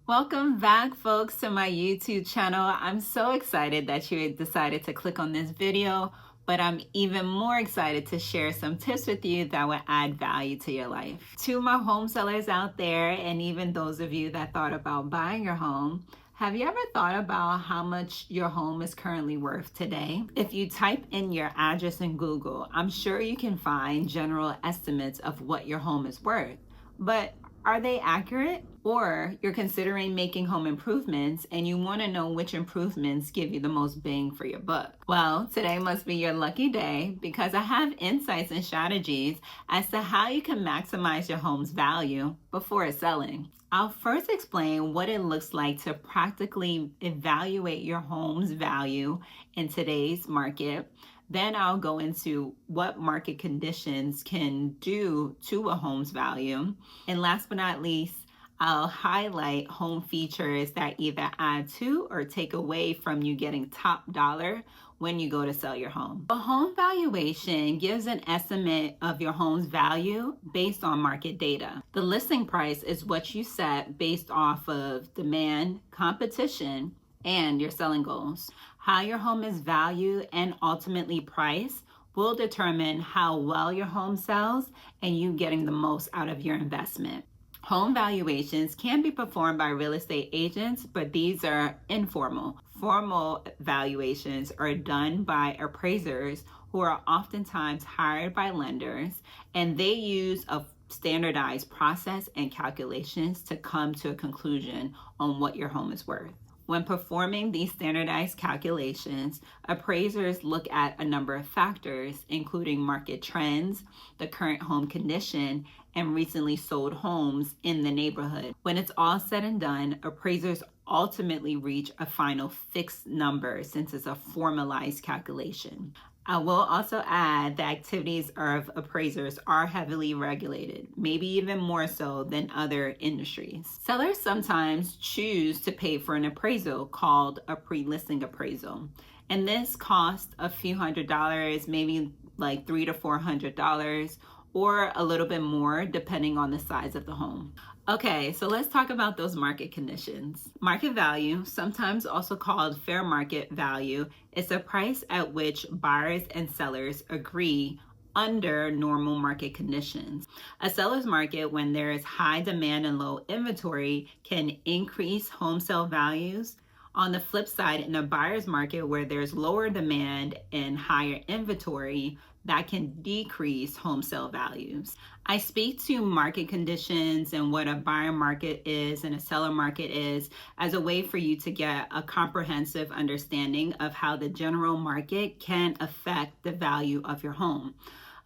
Welcome back, folks, to my YouTube channel. I'm so excited that you decided to click on this video, but I'm even more excited to share some tips with you that will add value to your life. To my home sellers out there, and even those of you that thought about buying your home, have you ever thought about how much your home is currently worth today? If you type in your address in Google, I'm sure you can find general estimates of what your home is worth. But are they accurate? Or you're considering making home improvements and you want to know which improvements give you the most bang for your buck. Well, today must be your lucky day because I have insights and strategies as to how you can maximize your home's value before it's selling. I'll first explain what it looks like to practically evaluate your home's value in today's market. Then I'll go into what market conditions can do to a home's value. And last but not least, I'll highlight home features that either add to or take away from you getting top dollar when you go to sell your home. A home valuation gives an estimate of your home's value based on market data. The listing price is what you set based off of demand, competition, and your selling goals. How your home is valued and ultimately priced will determine how well your home sells and you getting the most out of your investment. Home valuations can be performed by real estate agents, but these are informal. Formal valuations are done by appraisers who are oftentimes hired by lenders, and they use a standardized process and calculations to come to a conclusion on what your home is worth. When performing these standardized calculations, appraisers look at a number of factors, including market trends, the current home condition, and recently sold homes in the neighborhood. When it's all said and done, appraisers ultimately reach a final fixed number since it's a formalized calculation. I will also add the activities of appraisers are heavily regulated, maybe even more so than other industries. Sellers sometimes choose to pay for an appraisal called a pre-listing appraisal. And this costs a few $100s, maybe like $300 to $400, or a little bit more depending on the size of the home. Okay, so let's talk about those market conditions. Market value, sometimes also called fair market value, is the price at which buyers and sellers agree under normal market conditions. A seller's market, when there is high demand and low inventory, can increase home sale values. On the flip side, in a buyer's market where there's lower demand and higher inventory, that can decrease home sale values. I speak to market conditions and what a buyer market is and a seller market is as a way for you to get a comprehensive understanding of how the general market can affect the value of your home.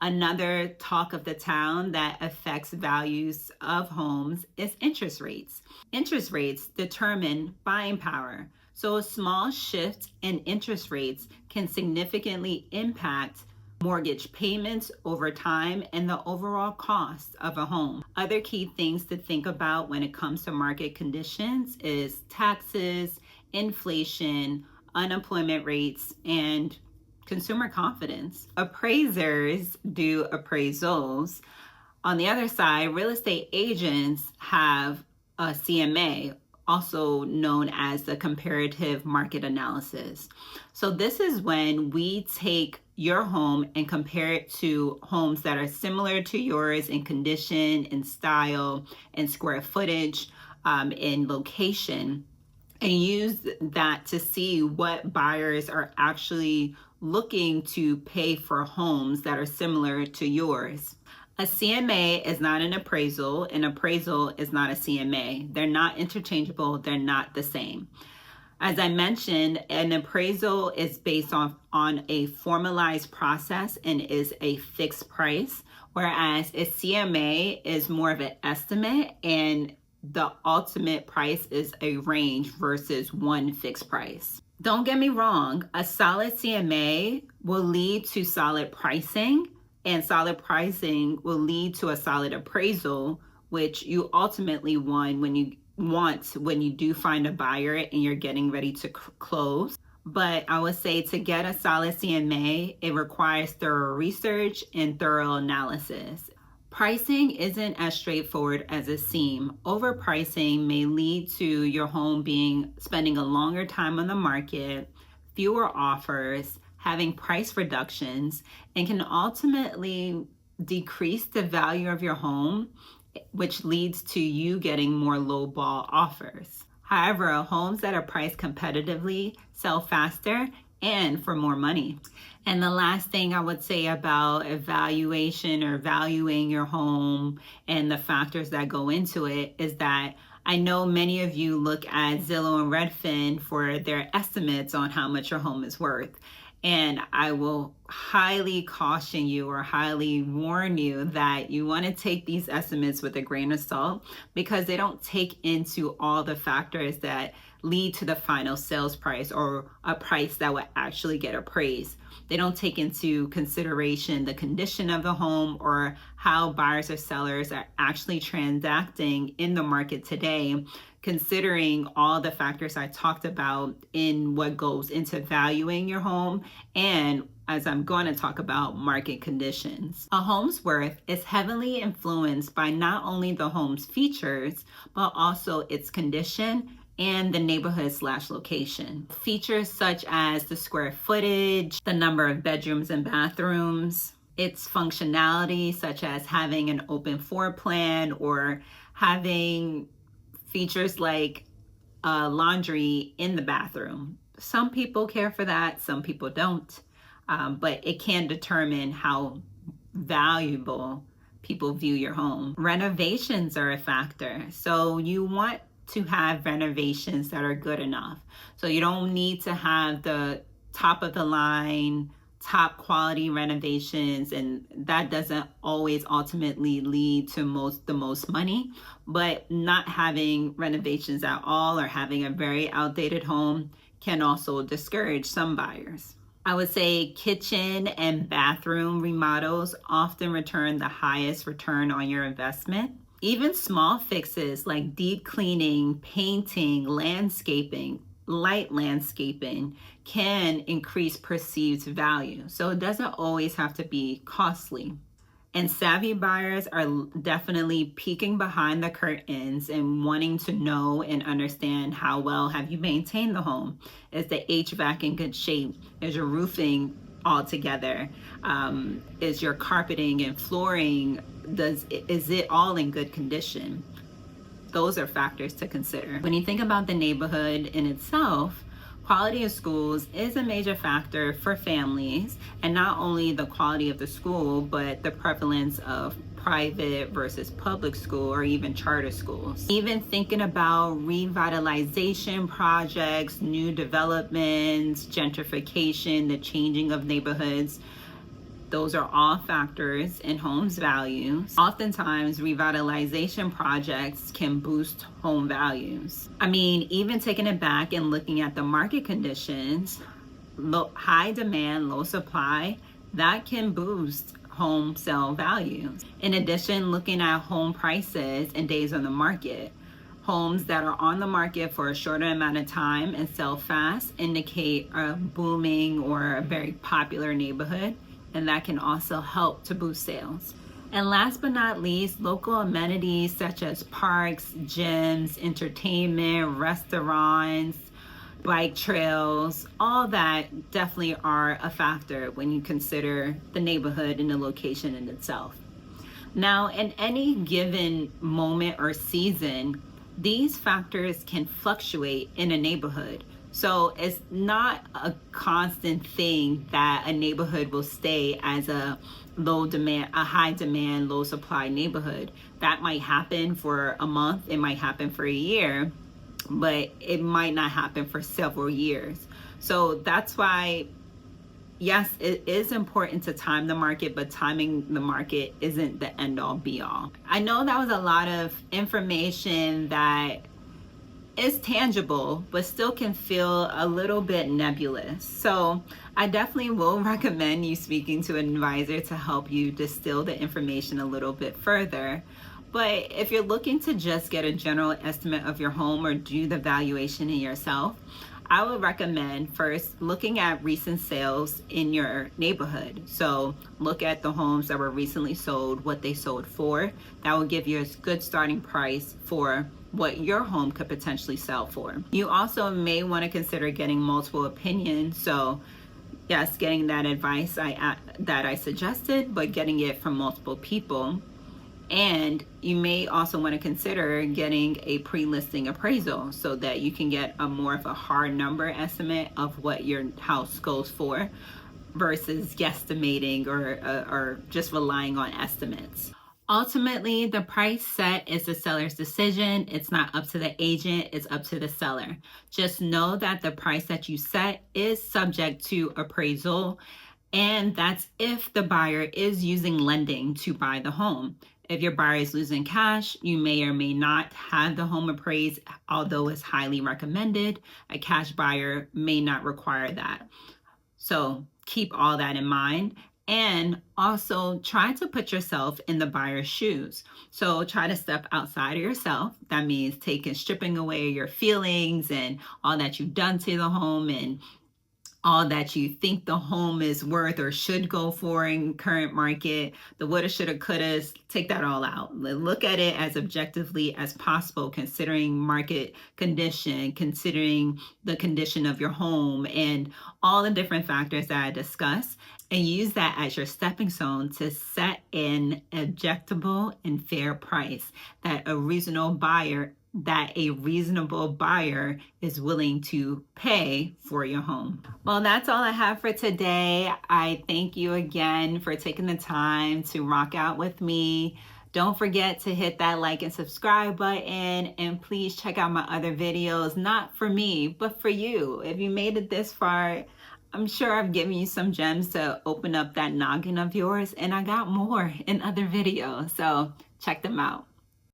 Another talk of the town that affects values of homes is interest rates. Interest rates determine buying power. So a small shift in interest rates can significantly impact mortgage payments over time and the overall cost of a home. Other key things to think about when it comes to market conditions is taxes, inflation, unemployment rates, and consumer confidence. Appraisers do appraisals. On the other side, real estate agents have a CMA, also known as the comparative market analysis. So this is when we take your home and compare it to homes that are similar to yours in condition, in style, in square footage, in location, and use that to see what buyers are actually looking to pay for homes that are similar to yours. A CMA is not an appraisal. An appraisal is not a CMA. They're not interchangeable. They're not the same. As I mentioned, an appraisal is based on a formalized process and is a fixed price, whereas a CMA is more of an estimate and the ultimate price is a range versus one fixed price. Don't get me wrong, a solid CMA will lead to solid pricing, and solid pricing will lead to a solid appraisal, which you ultimately want when you do find a buyer and you're getting ready to close. But I would say to get a solid CMA, it requires thorough research and thorough analysis. Pricing isn't as straightforward as it seems. Overpricing may lead to your home spending a longer time on the market, fewer offers, having price reductions, and can ultimately decrease the value of your home, which leads to you getting more lowball offers. However, homes that are priced competitively sell faster and for more money. And the last thing I would say about evaluation or valuing your home and the factors that go into it is that I know many of you look at Zillow and Redfin for their estimates on how much your home is worth. And I will highly caution you or highly warn you that you want to take these estimates with a grain of salt, because they don't take into all the factors that lead to the final sales price or a price that will actually get appraised. They don't take into consideration the condition of the home or how buyers or sellers are actually transacting in the market today, considering all the factors I talked about in what goes into valuing your home, and as I'm going to talk about, market conditions. A home's worth is heavily influenced by not only the home's features, but also its condition and the neighborhood/location. Features such as the square footage, the number of bedrooms and bathrooms, its functionality, such as having an open floor plan or having features like laundry in the bathroom. Some people care for that, some people don't, but it can determine how valuable people view your home. Renovations are a factor. So you want to have renovations that are good enough. So you don't need to have the top of the line, top quality renovations, and that doesn't always ultimately lead to the most money. But not having renovations at all or having a very outdated home can also discourage some buyers. I would say kitchen and bathroom remodels often return the highest return on your investment. Even small fixes like deep cleaning, painting, landscaping, light landscaping can increase perceived value. So it doesn't always have to be costly. And savvy buyers are definitely peeking behind the curtains and wanting to know and understand how well have you maintained the home. Is the HVAC in good shape? Is your roofing all together? Is your carpeting and flooring, is it all in good condition? Those are factors to consider. When you think about the neighborhood in itself, quality of schools is a major factor for families, and not only the quality of the school, but the prevalence of private versus public school or even charter schools. Even thinking about revitalization projects, new developments, gentrification, the changing of neighborhoods, those are all factors in homes' values. Oftentimes, revitalization projects can boost home values. I mean, even taking it back and looking at the market conditions, high demand, low supply, that can boost home sale values. In addition, looking at home prices and days on the market. Homes that are on the market for a shorter amount of time and sell fast indicate a booming or a very popular neighborhood, and that can also help to boost sales. And last but not least, local amenities such as parks, gyms, entertainment, restaurants, bike trails, all that definitely are a factor when you consider the neighborhood and the location in itself. Now, in any given moment or season, these factors can fluctuate in a neighborhood. So it's not a constant thing that a neighborhood will stay as a high demand, low supply neighborhood. That might happen for a month, it might happen for a year, but it might not happen for several years. So that's why, yes, it is important to time the market, but timing the market isn't the end all be all. I know that was a lot of information that is tangible, but still can feel a little bit nebulous. So I definitely will recommend you speaking to an advisor to help you distill the information a little bit further. But if you're looking to just get a general estimate of your home or do the valuation in yourself, I would recommend first looking at recent sales in your neighborhood. So look at the homes that were recently sold, what they sold for. That will give you a good starting price for what your home could potentially sell for. You also may want to consider getting multiple opinions. So yes, getting that advice that I suggested, but getting it from multiple people. And you may also want to consider getting a pre-listing appraisal so that you can get a more of a hard number estimate of what your house goes for versus guesstimating or just relying on estimates. Ultimately, the price set is the seller's decision. It's not up to the agent, it's up to the seller. Just know that the price that you set is subject to appraisal, and that's if the buyer is using lending to buy the home. If your buyer is losing cash, you may or may not have the home appraised, although it's highly recommended. A cash buyer may not require that. So keep all that in mind. And also try to put yourself in the buyer's shoes. So try to step outside of yourself. That means stripping away your feelings and all that you've done to the home and all that you think the home is worth or should go for in current market, the woulda, shoulda, couldas, take that all out. Look at it as objectively as possible, considering market condition, considering the condition of your home and all the different factors that I discussed, and use that as your stepping stone to set an objectable and fair price that a reasonable buyer is willing to pay for your home. Well, that's all I have for today. I thank you again for taking the time to rock out with me. Don't forget to hit that like and subscribe button, and please check out my other videos, not for me, but for you. If you made it this far, I'm sure I've given you some gems to open up that noggin of yours, and I got more in other videos, so check them out.